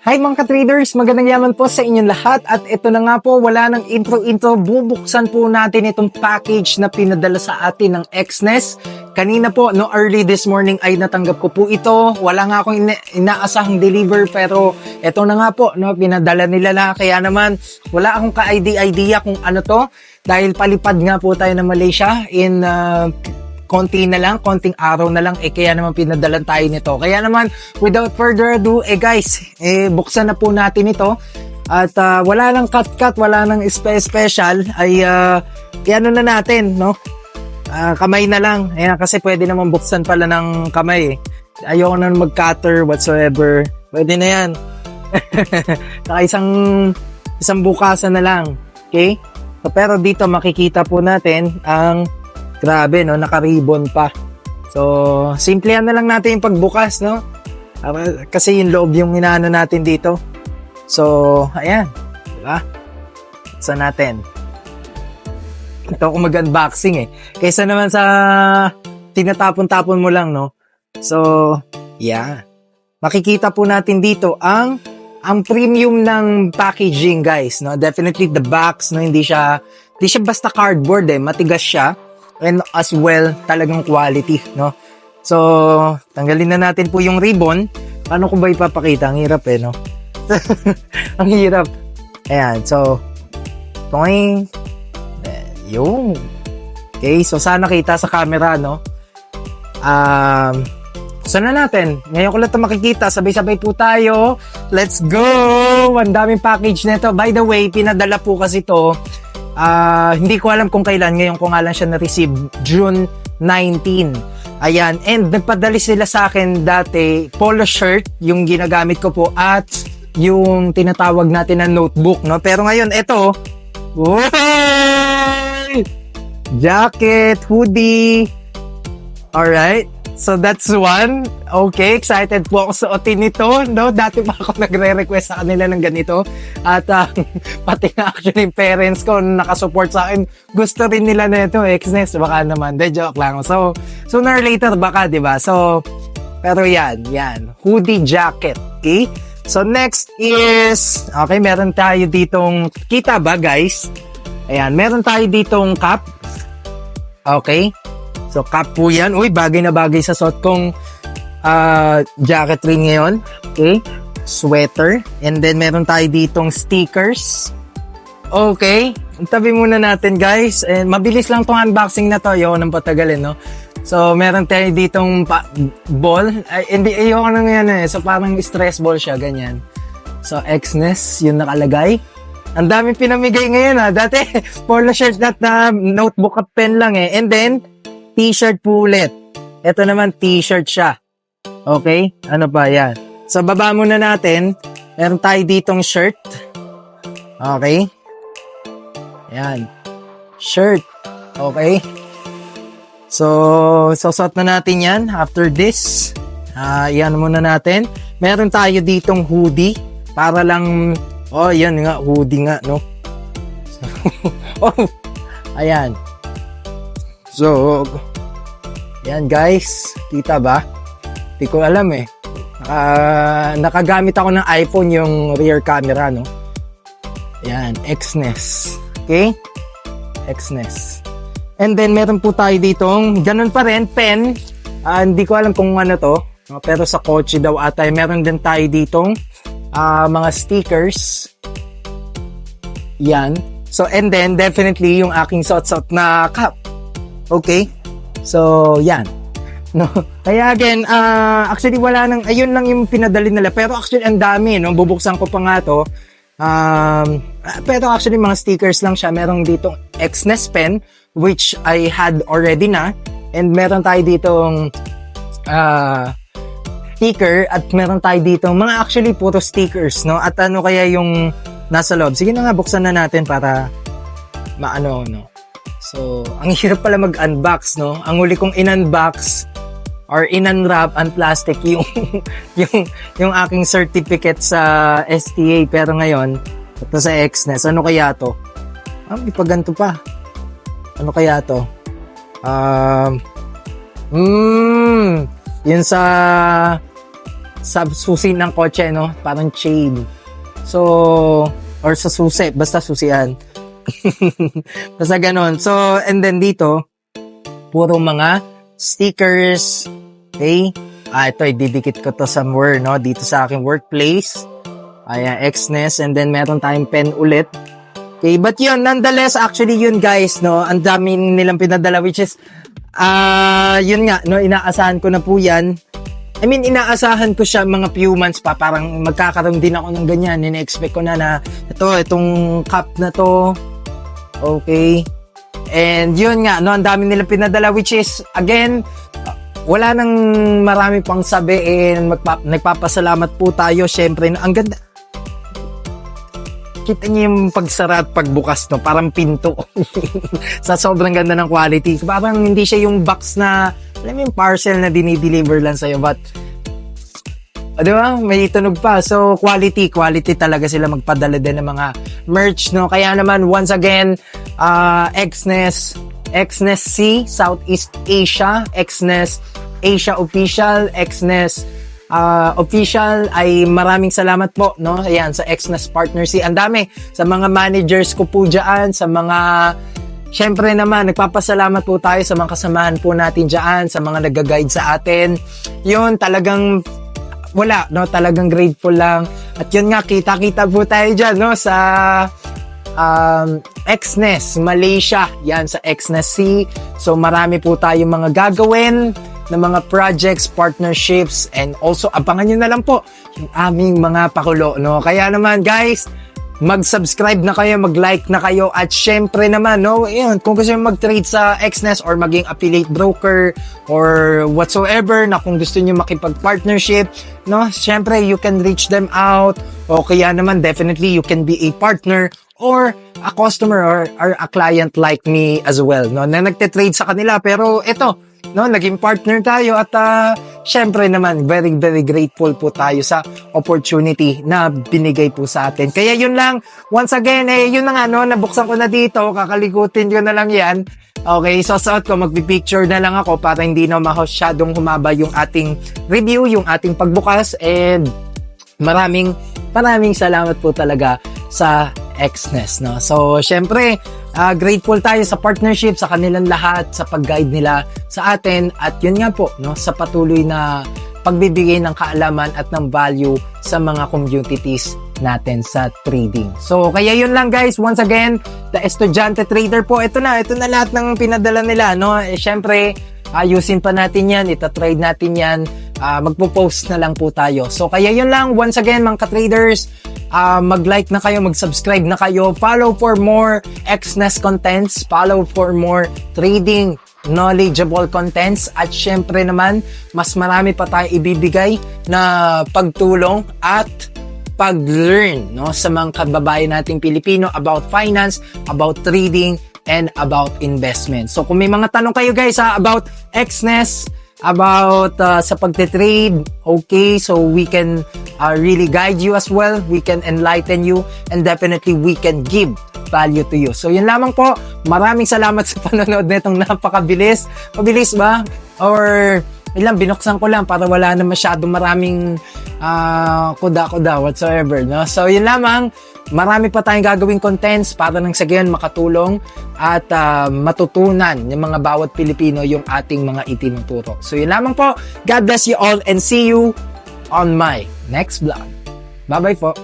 Hi mga ka-traders, magandang yaman po sa inyong lahat at ito na nga po, wala nang intro, bubuksan po natin itong package na pinadala sa atin ng Exness. Kanina po, early this morning ay natanggap ko po ito. Wala nga akong inaasahang deliver pero ito na nga po, pinadala nila na. Kaya naman, wala akong ka-idea kung ano to dahil palipad nga po tayo ng Malaysia in konting araw na lang, kaya naman pinadalan tayo nito. Kaya naman, without further ado, guys, buksan na po natin ito. At wala nang cut, wala nang special, ay ano na natin, no? Kamay na lang. Ayan, kasi pwede naman buksan pala ng kamay. Ayoko na mag-cutter whatsoever. Pwede na yan. Saka isang bukasan na lang. Okay? So, pero dito makikita po natin ang grabe, no? Naka-ribbon pa. So, simplihan na lang natin yung pagbukas, no? Kasi yung loob yung inaano natin dito. So, ayan. Diba? Buksan natin. Ito ako mag-unboxing kaysa naman sa tinatapon-tapon mo lang, no? So, yeah. Makikita po natin dito ang premium ng packaging, guys, no? Definitely the box, no? Hindi siya basta cardboard, matigas siya. And as well, talagang quality, no? So, tanggalin na natin po yung ribbon. Paano ko ba ipapakita? Ang hirap, no? Ang hirap. Ayan, so, toing. Yung. Okay, so sana kita sa camera, no? Sana natin. Ngayon ko lang ito makikita. Sabay-sabay po tayo. Let's go! Ang daming package nito. By the way, pinadala po kasi to. Hindi ko alam kung kailan. Ngayon ko nga lang siya na-receive. June 19. Ayan. And nagpadali sila sa akin dati polo shirt, yung ginagamit ko po, at yung tinatawag natin na notebook, no? Pero ngayon, ito. Wow! Jacket, hoodie. Alright. So that's one. Okay, excited po ako suotin nito, no? Dati pa ako nagre-request sa kanila ng ganito. At pati na actually yung parents ko nakasupport sa akin. Gusto rin nila na ito, Exness. Baka naman. De, joke lang. So, sooner or later, baka, diba? So, pero yan. Hoodie jacket. Okay? So, next is, okay, meron tayo ditong, kita ba, guys? Ayan, meron tayo ditong cap. Okay? So, cap po yan. Uy, bagay na bagay sa suot kong jacket rin ngayon. Okay. Sweater. And then, meron tayo ditong stickers. Okay. Tabi muna natin, guys. And mabilis lang tong unboxing na to. Ayoko nang patagalin, no? So, meron tayo ditong ball. Ay, hindi, ayoko nang yan So, parang stress ball siya, ganyan. So, Exness, yung nakalagay. Ang daming pinamigay ngayon, Dati, polo shirt na notebook at pen lang, And then, t-shirt po ulit. Ito naman, t-shirt siya. Okay? Ano pa? Yan. So, baba muna natin. Meron tayo ditong shirt. Okay? Yan. Shirt. Okay? So, sosot na natin yan. After this, yan muna natin. Meron tayo ditong hoodie. Para lang, yan nga, hoodie nga, no? Ayan. So, yan guys, kita ba? Hindi ko alam nakagamit ako ng iPhone yung rear camera, no? Yan, Exness. Okay? Exness. And then, meron po tayo ditong, ganun pa rin, pen. Hindi ko alam kung ano to, pero sa kotse daw ata. Meron din tayo ditong mga stickers. Yan. So, and then, definitely, yung aking suot-suot na cap. Okay? So, yan. No? Kaya again, actually wala nang, ayun lang yung pinadali nila. Pero actually, ang dami, no? Bubuksan ko pa nga to. Pero actually, mga stickers lang siya. Meron ditong Exness pen, which I had already na. And meron tayo ditong sticker. At meron tayo ditong mga actually puro stickers, no? At ano kaya yung nasa loob? Sige na nga, buksan na natin para maano, no? So, ang hirap pala mag-unbox, no? Ang huli kong in-unbox or in-unwrap and plastic yung aking certificate sa STA. Pero ngayon, ito sa Exness. Ano kaya to? May paganto pa. Ano kaya to? Yun sa sa susi ng kotse, no? Parang chain. So, or sa susi, basta susian. Basta ganon. So, and then dito, puro mga stickers. Okay? Ito, ididikit ko to somewhere, no? Dito sa aking workplace. Ayan, Xness. And then, meron tayong pen ulit. Okay, but yun, nonetheless, actually yun guys, no? Ang dami nilang pinadala, which is, yun nga, no? Inaasahan ko na po yan. I mean, inaasahan ko siya mga few months pa. Parang magkakaroon din ako ng ganyan. Ina-expect ko na itong cup na to. Okay. And yun nga, no, ang dami nilang pinadala, which is, again, wala nang marami pang sabihin. Nagpapasalamat po tayo. Syempre, ang ganda. Kita niyo yung pagsara at pagbukas, no? Parang pinto. Sa sobrang ganda ng quality. Parang hindi siya yung box na, alam mo yung parcel na dinideliver lang sa'yo. But, di ba? May tunog pa. So, quality talaga sila magpadala din ng mga merch, no? Kaya naman, once again, Xness C, Southeast Asia, Xness Asia Official, Xness Official, ay maraming salamat po, no? Ayan, sa Xness Partner C. Ang dami. Sa mga managers ko po dyan, sa mga, syempre naman, nagpapasalamat po tayo sa mga kasamahan po natin dyan, sa mga nag-guide sa atin. Yun, talagang wala, no? Talagang grateful lang. At yun nga, kita-kita po tayo dyan, no? Sa Xness Malaysia. Yan, sa Xness C. So, marami po tayong mga gagawin na mga projects, partnerships, and also, abangan nyo na lang po yung aming mga pakulo, no? Kaya naman, guys, mag-subscribe na kayo, mag-like na kayo, at syempre naman, no, yun, kung gusto nyo mag-trade sa Xness or maging affiliate broker or whatsoever, na kung gusto nyo makipag-partnership, no, syempre, you can reach them out, o kaya naman, definitely, you can be a partner or a customer or a client like me as well, no, na nagte-trade sa kanila, pero ito, no, naging partner tayo at syempre naman very very grateful po tayo sa opportunity na binigay po sa atin. Kaya yun lang, once again, yun na nga, no, nabuksan ko na dito, kakalikutin ko na lang yan. Okay, so suot ko, magpipicture na lang ako para hindi na masyadong humaba yung ating review, yung ating pagbukas, and maraming salamat po talaga sa Xness, no? So, syempre, grateful tayo sa partnership, sa kanilang lahat, sa pag-guide nila sa atin, at yun nga po, no, sa patuloy na pagbibigay ng kaalaman at ng value sa mga communities natin sa trading. So, kaya yun lang guys, once again, the Estudyante Trader po, ito na lahat ng pinadala nila, no? Syempre, ayusin pa natin yan, itatrade natin yan, magpo-post na lang po tayo. So, kaya yun lang, once again, mga ka-traders, mag-like na kayo, mag-subscribe na kayo, follow for more Xness contents, follow for more trading knowledgeable contents, at syempre naman, mas marami pa tayo ibibigay na pagtulong at pag-learn, no, sa mga kababayan nating Pilipino about finance, about trading, and about investment. So kung may mga tanong kayo guys about Xness, about sa pagte-trade, okay, so we can really guide you as well, we can enlighten you, and definitely we can give value to you. So yun lamang po, maraming salamat sa panonood nitong napakabilis. Mabilis ba? Or ilang binuksan ko lang para wala na masyadong maraming kuda-kuda whatsoever, no? So yun lamang, marami pa tayong gagawing contents para nang sa gayon makatulong at matutunan ng mga bawat Pilipino yung ating mga itinuturo. So yun lamang po. God bless you all and see you on my next vlog. Bye-bye po.